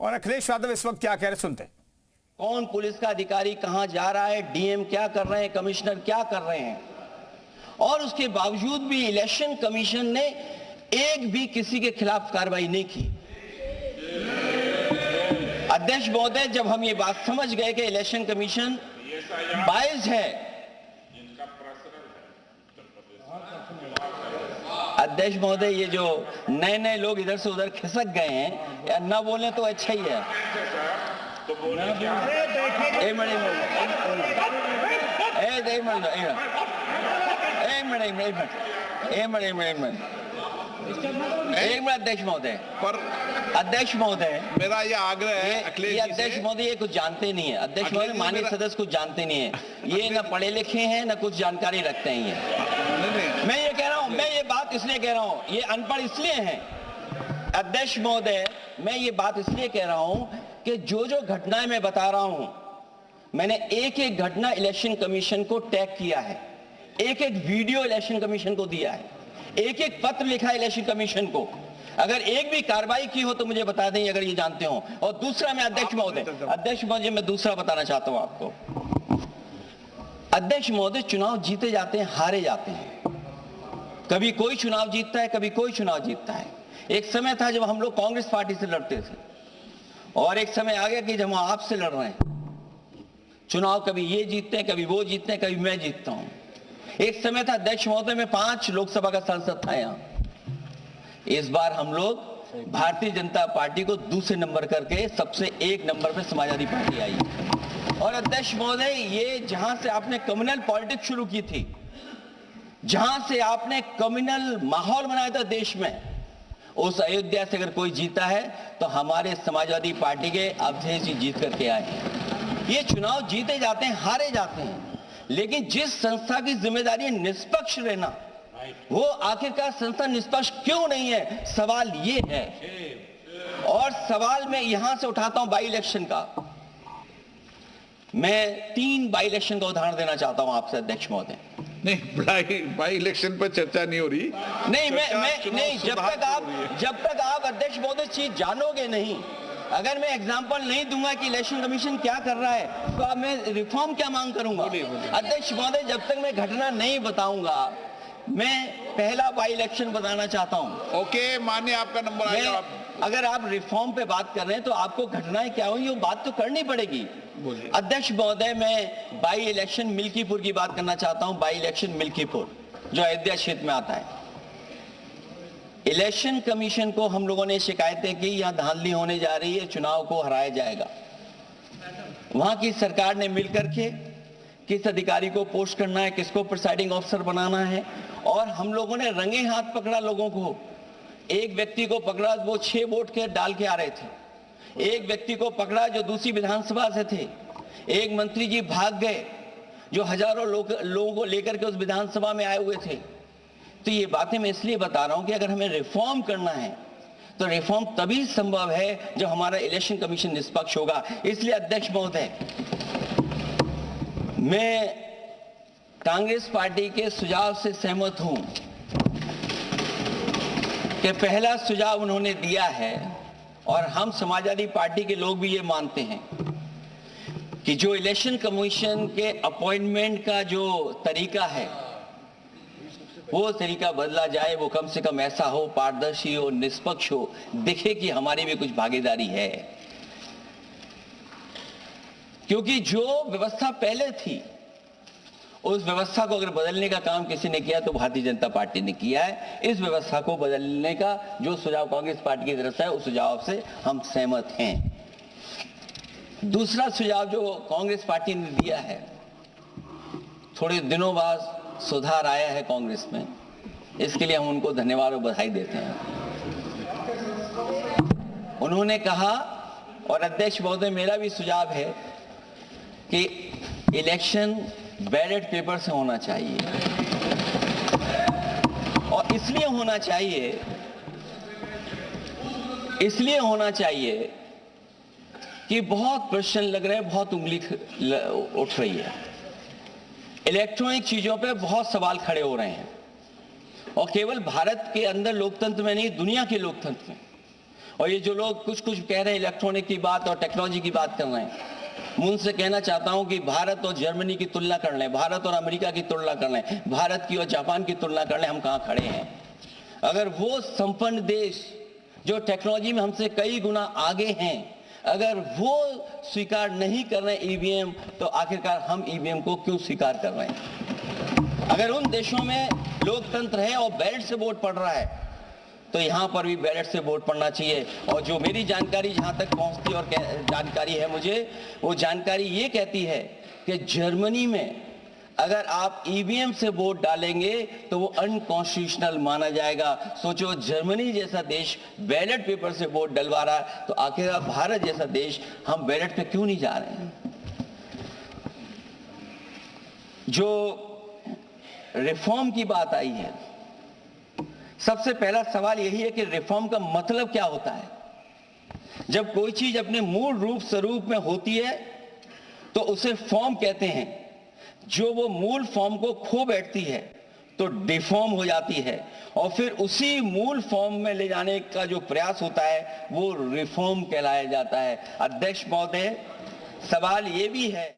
और अखिलेश यादव इस वक्त क्या कह रहे सुनते हैं। कौन पुलिस का अधिकारी कहां जा रहा है, डीएम क्या कर रहे हैं, कमिश्नर क्या कर रहे हैं, और उसके बावजूद भी इलेक्शन कमीशन ने एक भी किसी के खिलाफ कार्रवाई नहीं की। अध्यक्ष महोदय, जब हम ये बात समझ गए कि इलेक्शन कमीशन बायस्ड है, अध्यक्ष महोदय, ये जो नए नए लोग इधर से उधर खिसक गए हैं, या न बोले तो अच्छा ही है। एक मिनट अध्यक्ष महोदय, पर अध्यक्ष महोदय, मेरा ये आग्रह है अखिलेश जी से। अध्यक्ष महोदय ये कुछ जानते नहीं है। अध्यक्ष महोदय, माननीय सदस्य कुछ जानते नहीं है, ये ना पढ़े लिखे हैं ना कुछ जानकारी रखते हैं। ये मैं ये कह रहा हूं, मैं ये बात इसलिए कह रहा हूं, ये अनपढ़ इसलिए हैं। अध्यक्ष महोदय, मैं ये बात इसलिए कह रहा हूं कि जो जो घटनाएं मैं बता रहा हूं, मैंने एक एक घटना इलेक्शन कमीशन को टैग किया है, एक एक वीडियो इलेक्शन कमीशन को दिया है, एक एक पत्र लिखा है इलेक्शन कमीशन को। अगर एक भी कार्रवाई की हो तो मुझे बता दें, अगर ये जानते हो। और दूसरा, मैं अध्यक्ष महोदय, मैं दूसरा बताना चाहता हूं आपको। अध्यक्ष महोदय, चुनाव जीते जाते हैं, हारे जाते हैं। कभी कोई चुनाव जीतता है, कभी कोई चुनाव जीतता है। एक समय था जब हम लोग कांग्रेस पार्टी से लड़ते थे, और एक समय आ गया कि जब हम आपसे लड़ रहे हैं। चुनाव कभी ये जीतते हैं, कभी वो जीतते हैं, कभी मैं जीतता हूं। एक समय था अध्यक्ष महोदय, में 5 लोकसभा का सांसद था यहां। इस बार हम लोग भारतीय जनता पार्टी को दूसरे नंबर करके सबसे 1 नंबर पे समाजवादी पार्टी आई। और अध्यक्ष महोदय, ये जहां से आपने कम्युनल पॉलिटिक्स शुरू की थी, जहां से आपने कम्युनल माहौल बनाया था देश में, उस अयोध्या से अगर कोई जीता है तो हमारे समाजवादी पार्टी के अवधेश जी जीत करके आए। ये चुनाव जीते जाते हैं, हारे जाते हैं, लेकिन जिस संस्था की जिम्मेदारी है निष्पक्ष रहना, वो आखिरकार संस्था निष्पक्ष क्यों नहीं है, सवाल ये है। और सवाल मैं यहां से उठाता हूं बाई इलेक्शन का। मैं 3 बाई इलेक्शन का उदाहरण देना चाहता हूं आपसे अध्यक्ष महोदय। नहीं, बाई इलेक्शन पर चर्चा नहीं हो रही। नहीं, मैं नहीं, जब तक आप अध्यक्ष महोदय चीज जानोगे नहीं, अगर मैं एग्जांपल नहीं दूंगा कि इलेक्शन कमीशन क्या कर रहा है, तो अब मैं रिफॉर्म क्या मांग करूंगा। अध्यक्ष महोदय, जब तक मैं घटना नहीं बताऊंगा, मैं पहला बाई इलेक्शन बताना चाहता हूं। ओके, मानिए आपका नंबर आएगा। अगर आप रिफॉर्म पे बात कर रहे हैं तो आपको घटनाएं क्या हुई वो बात तो करनी पड़ेगी। अध्यक्ष महोदय, मैं बाई इलेक्शन मिल्कीपुर की बात करना चाहता हूं। बाई इलेक्शन मिल्कीपुर जो अयोध्या क्षेत्र में आता है। इलेक्शन कमीशन को हम लोगों ने शिकायतें की, यहां धांधली होने जा रही है, चुनाव को हराया जाएगा। वहां की सरकार ने मिलकर के किस अधिकारी को पोस्ट करना है, किसको प्रिसाइडिंग ऑफिसर बनाना है, और हम लोगों ने रंगे हाथ पकड़ा लोगों को। एक व्यक्ति को पकड़ा, वो 6 वोट के डाल के आ रहे थे। एक व्यक्ति को पकड़ा जो दूसरी विधानसभा से थे। एक मंत्री जी भाग गए जो हजारों लोगों को लेकर के उस विधानसभा में आए हुए थे। तो ये बातें मैं इसलिए बता रहा हूं कि अगर हमें रिफॉर्म करना है तो रिफॉर्म तभी संभव है जब हमारा इलेक्शन कमीशन निष्पक्ष होगा। इसलिए अध्यक्ष महोदय, मैं कांग्रेस पार्टी के सुझाव से सहमत हूं कि पहला सुझाव उन्होंने दिया है, और हम समाजवादी पार्टी के लोग भी ये मानते हैं कि जो इलेक्शन कमीशन के अपॉइंटमेंट का जो तरीका है वो तरीका बदला जाए। वो कम से कम ऐसा हो, पारदर्शी हो, निष्पक्ष हो, दिखे कि हमारी भी कुछ भागीदारी है। क्योंकि जो व्यवस्था पहले थी उस व्यवस्था को अगर बदलने का काम किसी ने किया तो भारतीय जनता पार्टी ने किया है। इस व्यवस्था को बदलने का जो सुझाव कांग्रेस पार्टी की तरफ से है, उस सुझाव से हम सहमत हैं। दूसरा सुझाव जो कांग्रेस पार्टी ने दिया है, थोड़े दिनों बाद सुधार आया है कांग्रेस में, इसके लिए हम उनको धन्यवाद और बधाई देते हैं। उन्होंने कहा, और अध्यक्ष महोदय मेरा भी सुझाव है कि इलेक्शन बैलेट पेपर से होना चाहिए। और इसलिए होना चाहिए कि बहुत प्रश्न लग रहे हैं, बहुत उंगली उठ रही है, इलेक्ट्रॉनिक चीजों पे बहुत सवाल खड़े हो रहे हैं, और केवल भारत के अंदर लोकतंत्र में नहीं, दुनिया के लोकतंत्र में। और ये जो लोग कुछ कुछ कह रहे हैं इलेक्ट्रॉनिक की बात और टेक्नोलॉजी की बात कर रहे हैं, मैं उनसे कहना चाहता हूं कि भारत और जर्मनी की तुलना कर लें, भारत और अमेरिका की तुलना कर लें, भारत की और जापान की तुलना कर लें, हम कहां खड़े हैं। अगर वो संपन्न देश जो टेक्नोलॉजी में हमसे कई गुना आगे हैं, अगर वो स्वीकार नहीं कर रहे ईवीएम, तो आखिरकार हम ईवीएम को क्यों स्वीकार कर रहे हैं। अगर उन देशों में लोकतंत्र है और बैलेट से वोट पड़ रहा है, तो यहां पर भी बैलेट से वोट पड़ना चाहिए। और जो मेरी जानकारी जहां तक पहुंचती और जानकारी है मुझे, वो जानकारी ये कहती है कि जर्मनी में अगर आप ईवीएम से वोट डालेंगे तो वो अनकॉन्स्टिट्यूशनल माना जाएगा। सोचो, जर्मनी जैसा देश बैलेट पेपर से वोट डलवा रहा है, तो आखिर भारत जैसा देश हम बैलेट पे क्यों नहीं जा रहे हैं। जो रिफॉर्म की बात आई है, सबसे पहला सवाल यही है कि रिफॉर्म का मतलब क्या होता है। जब कोई चीज अपने मूल रूप स्वरूप में होती है तो उसे फॉर्म कहते हैं। जो वो मूल फॉर्म को खो बैठती है तो डिफॉर्म हो जाती है, और फिर उसी मूल फॉर्म में ले जाने का जो प्रयास होता है वो रिफॉर्म कहलाया जाता है। अध्यक्ष महोदय, सवाल ये भी है